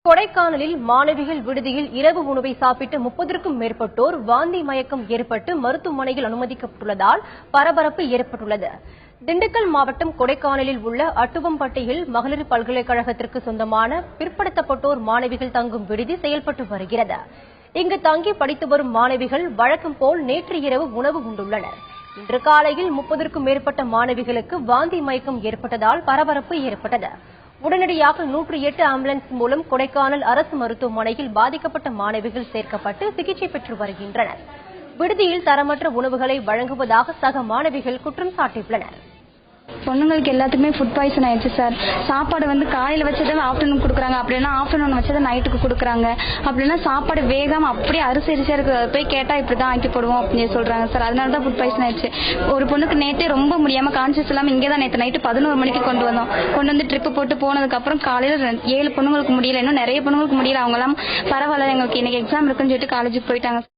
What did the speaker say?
கொடைக்கானலில் மாணவிகள் விடுதியில் இரவு உணவை சாப்பிட்டு 30க்கும் மேற்பட்டோர் வாந்தி மயக்கம் ஏற்பட்டு மருத்துவமனையில் அனுமதிக்கப்பட்டுள்ளதால் பரபரப்பு ஏற்பட்டுள்ளது. திண்டுக்கல் மாவட்டம் கொடைக்கானலில் உள்ள அட்டுவம்பட்டியில் மகளிர் பல்கலைக்கழகத்திற்கு சொந்தமான பிற்படுத்தப்பட்டோர் மாணவிகள் தங்கும் விடுதி செயல்பட்டு வருகிறது. இங்கு தங்கி படித்து வரும் மாணவிகள் வழக்கம் போல் நேற்று இரவு உணவு உண்டுள்ளனர். இன்று காலையில் 30க்கும் மேற்பட்ட மாணவிகளுக்கு வாந்தி மயக்கம் ஏற்பட்டதால் பரபரப்பு ஏற்பட்டது. உடனடியாக 108 ஆம்புலன்ஸ் மூலம் கொடைக்கானல் அரசு மருத்துவமனையில் பாதிக்கப்பட்ட மாணவிகள் சேர்க்கப்பட்டு சிகிச்சை பெற்று வருகின்றனர். விடுதியில் தரமற்ற உணவுகளை வழங்குவதாக சக மாணவிகள் குற்றம் சாட்டியுள்ளனர். பொண்ணுங்களுக்கு எல்லாத்துக்குமே ஃபுட் பாய்சன் ஆயிடுச்சு சார். சாப்பாடு காலையில் வச்சதை ஆஃப்டர்நூன் கொடுக்குறாங்க, அப்படின்னா ஆஃப்டர்நூன் வச்சதை நைட்டுக்கு கொடுக்குறாங்க. அப்படின்னா சாப்பாடு வேகாம அப்படியே அரிசியா இருக்கு. போய் கேட்டால் இப்படி தான் ஆக்கி போடுவோம் அப்படின்னு சொல்றாங்க சார். அதனால தான் ஃபுட் பாய்சன் ஆயிடுச்சு. ஒரு பொண்ணுக்கு நேற்றே ரொம்ப முடியாம கான்சியஸ் இல்லாமல் இங்கே தான் நேற்று நைட்டு 11 மணிக்கு கொண்டு வந்து ட்ரிப்பு போட்டு போனதுக்கப்புறம் காலையில் 7 பொண்ணுங்களுக்கு முடியல, இன்னும் நிறைய பொண்ணுங்களுக்கு முடியல. அவங்களாம் பரவாயில்ல, எங்களுக்கு இன்னைக்கு எக்ஸாம் இருக்குன்னு சொல்லிட்டு காலேஜுக்கு போயிட்டாங்க.